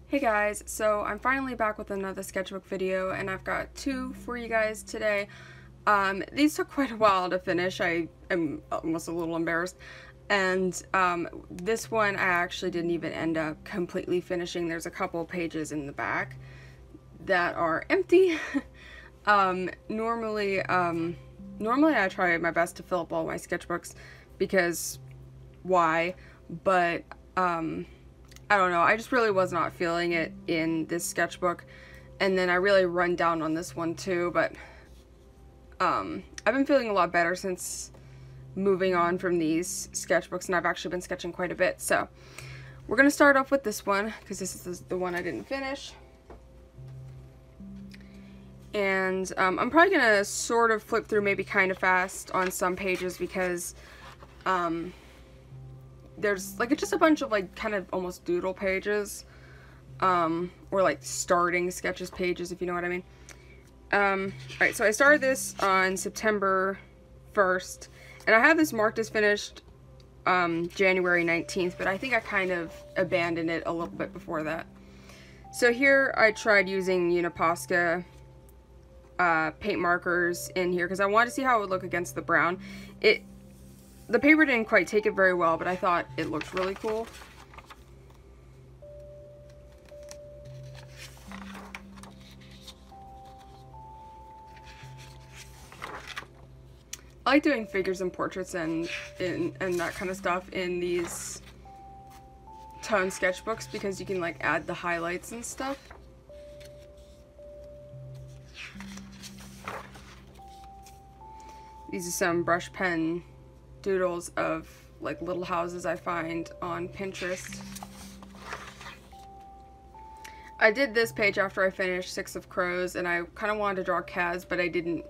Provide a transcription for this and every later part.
Hey guys, so I'm finally back with another sketchbook video, and I've got two for you guys today. These took quite a while to finish. I am almost a little embarrassed. And this one I actually didn't even end up completely finishing. There's a couple pages in the back that are empty. Normally I try my best to fill up all my sketchbooks because why? But I don't know, I just really was not feeling it in this sketchbook, and then I really run down on this one too, but I've been feeling a lot better since moving on from these sketchbooks, and I've actually been sketching quite a bit. So we're gonna start off with this one because this is the one I didn't finish, and I'm probably gonna sort of flip through maybe kind of fast on some pages because there's like just a bunch of like kind of almost doodle pages, or like starting sketches pages, if you know what I mean. Alright, so I started this on September 1st, and I have this marked as finished January 19th, but I think I kind of abandoned it a little bit before that. So here I tried using Uniposca paint markers in here because I wanted to see how it would look against the brown. The paper didn't quite take it very well, but I thought it looked really cool. I like doing figures and portraits and that kind of stuff in these tone sketchbooks because you can like add the highlights and stuff. These are some brush pen doodles of like little houses I find on Pinterest. I did this page after I finished Six of Crows, and I kind of wanted to draw Kaz, but I didn't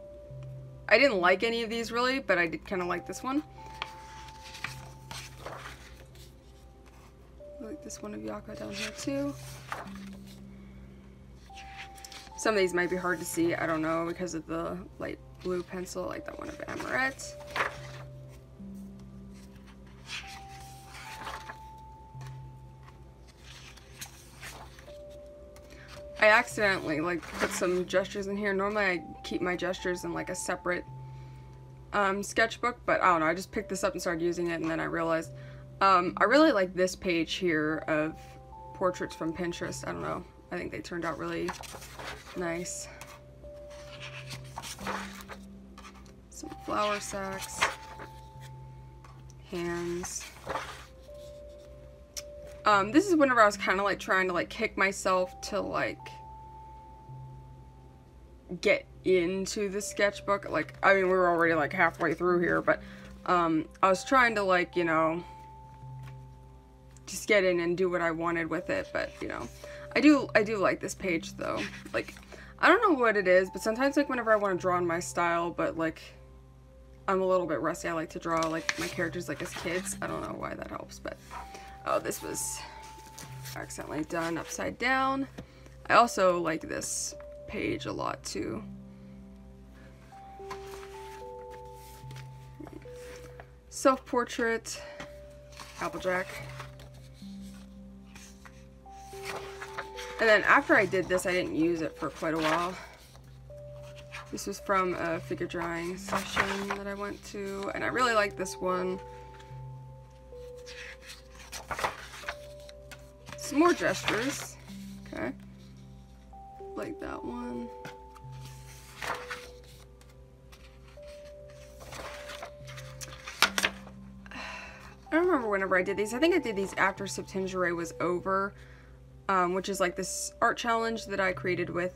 like any of these really, but I did kind of like this one. I like this one of Yaka down here too. Some of these might be hard to see, I don't know, because of the light blue pencil, like that one of Amaret. I accidentally like put some gestures in here. Normally I keep my gestures in like a separate sketchbook, but I don't know, I just picked this up and started using it, and then I realized I really like this page here of portraits from Pinterest. I don't know, I think they turned out really nice. Some flour sacks, hands. This is whenever I was kind of like trying to like kick myself to like get into the sketchbook. Like, I mean, we were already like halfway through here, but I was trying to like, you know, just get in and do what I wanted with it. But you know, I do like this page though. Like, I don't know what it is, but sometimes like whenever I want to draw in my style, but like I'm a little bit rusty, I like to draw like my characters like as kids. I don't know why that helps, but oh, this was accidentally done upside down. I also like this page a lot too. Self-portrait, Applejack. And then after I did this, I didn't use it for quite a while. This was from a figure drawing session that I went to, and I really like this one. Some more gestures, okay, like that one. I don't remember whenever I did these. I think I did these after September was over, which is like this art challenge that I created with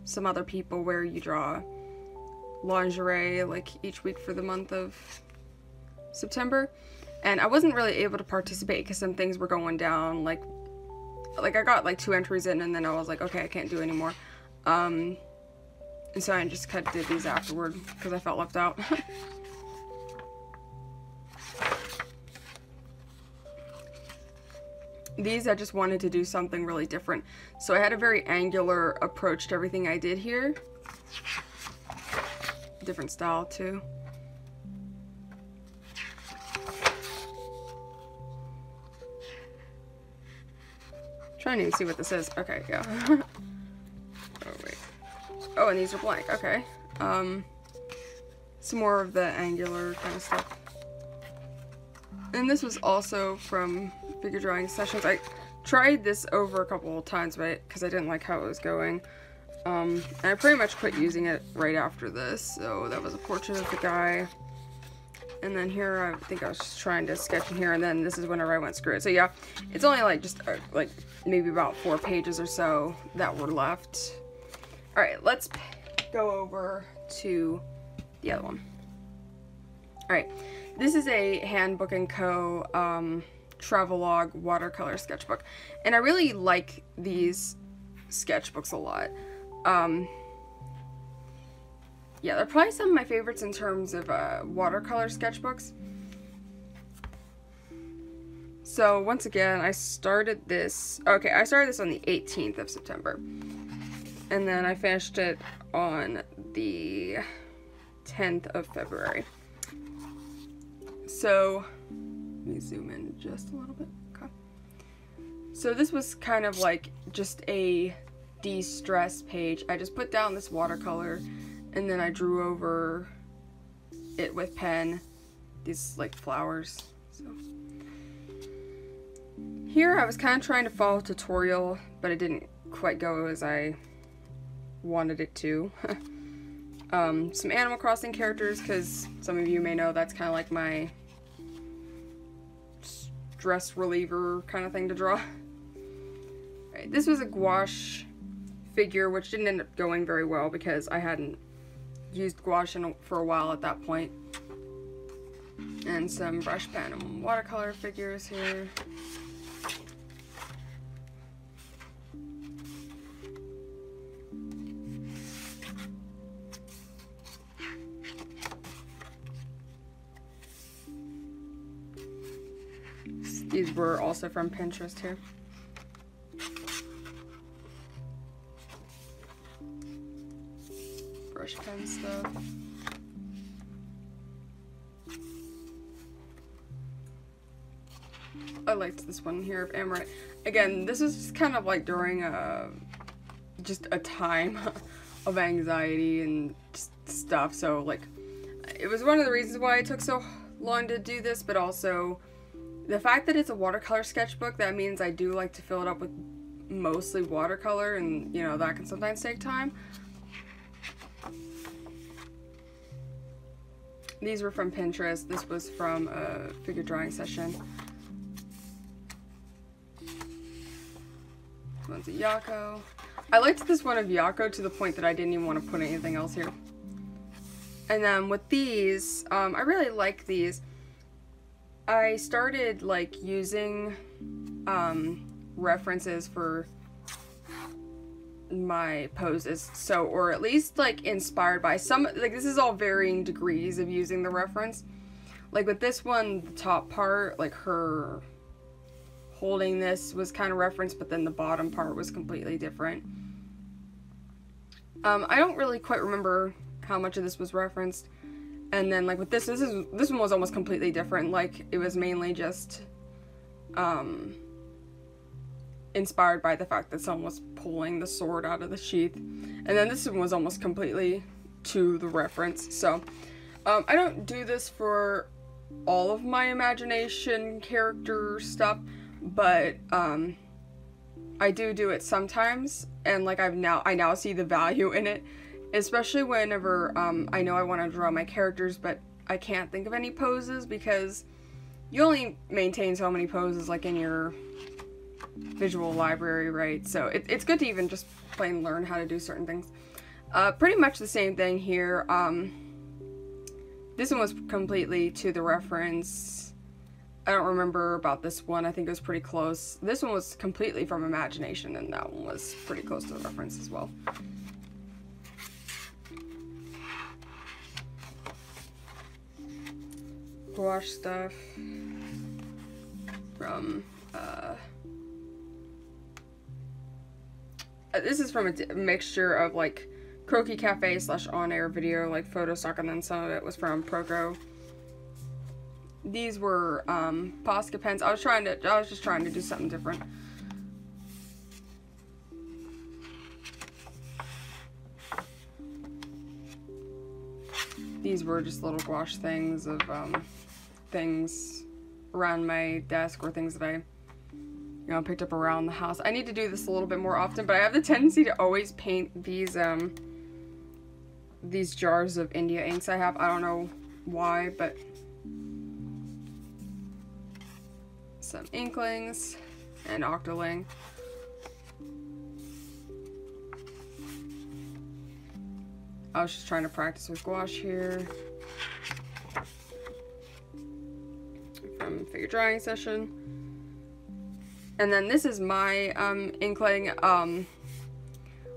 some other people where you draw lingerie like each week for the month of September. And I wasn't really able to participate because some things were going down, like I got like 2 entries in, and then I was like, okay, I can't do anymore. And so I just kind of did these afterward because I felt left out. These, I just wanted to do something really different. So I had a very angular approach to everything I did here. Different style too. Trying to even see what this is. Okay, yeah. Oh, wait. Oh, and these are blank. Okay. Some more of the angular kind of stuff. And this was also from figure drawing sessions. I tried this over a couple of times, but because I didn't like how it was going. And I pretty much quit using it right after this. So that was a portrait of the guy. And then here, I think I was just trying to sketch in here, and then this is whenever I went screw it. So yeah, it's only like just like maybe about 4 pages or so that were left. All right, let's go over to the other one. All right, this is a Handbook & Co. Travelogue watercolor sketchbook, and I really like these sketchbooks a lot. Yeah, they're probably some of my favorites in terms of watercolor sketchbooks. So once again, I started this, okay, I started this on the 18th of September. And then I finished it on the 10th of February. So, let me zoom in just a little bit. Okay. So this was kind of like just a de-stress page. I just put down this watercolor, and then I drew over it with pen, these like flowers. So here I was kind of trying to follow a tutorial, but it didn't quite go as I wanted it to. Some Animal Crossing characters, because some of you may know that's kind of like my stress reliever kind of thing to draw. Right, this was a gouache figure, which didn't end up going very well because I hadn't used gouache for a while at that point. And some brush pen and watercolor figures here. These were also from Pinterest here. Brush pen stuff. I liked this one here of Amaret. Again, this was just kind of like during just a time of anxiety and just stuff. So like, it was one of the reasons why it took so long to do this, but also the fact that it's a watercolor sketchbook, that means I do like to fill it up with mostly watercolor, and you know, that can sometimes take time. These were from Pinterest. This was from a figure drawing session. This one's a Yako. I liked this one of Yako to the point that I didn't even want to put anything else here. And then with these, I really like these. I started like using references for my poses, so, or at least like inspired by some, like this is all varying degrees of using the reference. Like with this one, the top part, like her holding this was kind of referenced, but then the bottom part was completely different. I don't really quite remember how much of this was referenced. And then like with this one was almost completely different. Like it was mainly just inspired by the fact that someone was pulling the sword out of the sheath. And then this one was almost completely to the reference. So I don't do this for all of my imagination character stuff, but I do it sometimes, and like I now see the value in it. Especially whenever I know I want to draw my characters, but I can't think of any poses, because you only maintain so many poses like in your visual library, right? So it's good to even just plain learn how to do certain things. Pretty much the same thing here. This one was completely to the reference. I don't remember about this one. I think it was pretty close. This one was completely from imagination, and that one was pretty close to the reference as well. Gouache stuff from this is from a mixture of like Croquis Cafe / on-air video, like photo stock, and then some of it was from Proco. These were Posca pens. I was just trying to do something different. these were just little gouache things of things around my desk or things that I, you know, picked up around the house. I need to do this a little bit more often, but I have the tendency to always paint these jars of India inks I have. I don't know why, but some inklings and octoling. I was just trying to practice with gouache here from figure drawing session. And then this is my inkling.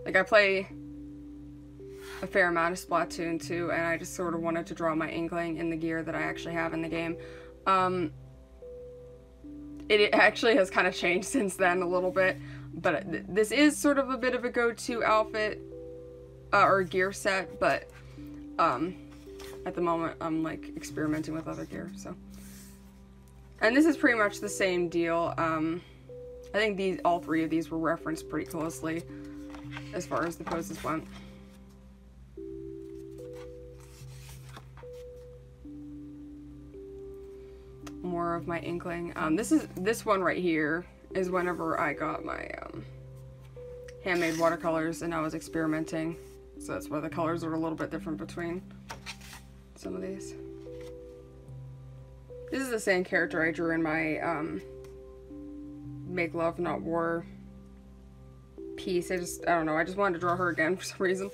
Like I play a fair amount of Splatoon 2, and I just sort of wanted to draw my inkling in the gear that I actually have in the game. It actually has kind of changed since then a little bit, but this is sort of a bit of a go-to outfit or gear set, but at the moment I'm like experimenting with other gear. So, and this is pretty much the same deal. I think all three of these were referenced pretty closely as far as the poses went. More of my inkling. This one right here is whenever I got my handmade watercolors and I was experimenting. So that's why the colors are a little bit different between some of these. This is the same character I drew in my Make Love Not War piece. I don't know, I just wanted to draw her again for some reason.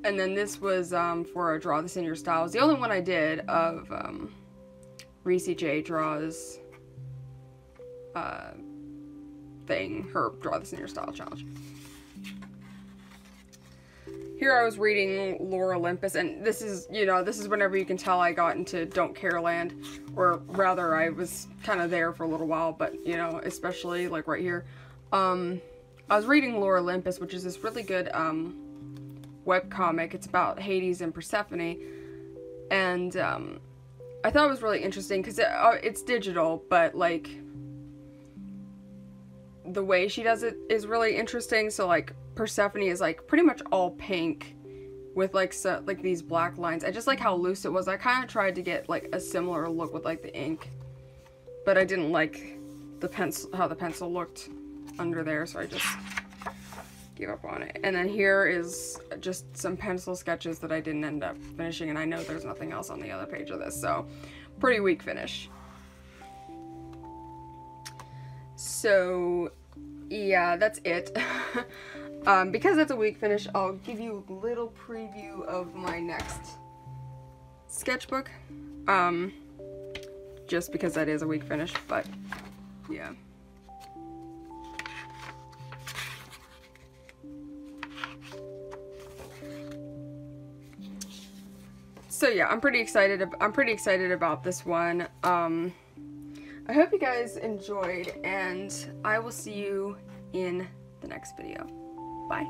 And then this was for a Draw This in Your Style. It was the only one I did of Reese J Draws thing, her Draw This in Your Style challenge. Here I was reading Lore Olympus, and this is, you know, this is whenever you can tell I got into Don't Care Land, or rather I was kind of there for a little while, but, you know, especially like right here. I was reading Lore Olympus, which is this really good webcomic. It's about Hades and Persephone, and I thought it was really interesting because it's digital, but like the way she does it is really interesting. So like Persephone is like pretty much all pink with like these black lines. I just like how loose it was. I kind of tried to get like a similar look with like the ink, but I didn't like the pencil, how the pencil looked under there, so I just gave up on it. And then here is just some pencil sketches that I didn't end up finishing, and I know there's nothing else on the other page of this, so pretty weak finish. So yeah, that's it. Because it's a weak finish, I'll give you a little preview of my next sketchbook. Just because that is a weak finish, but yeah. So yeah, I'm pretty excited about this one. I hope you guys enjoyed, and I will see you in the next video. Bye.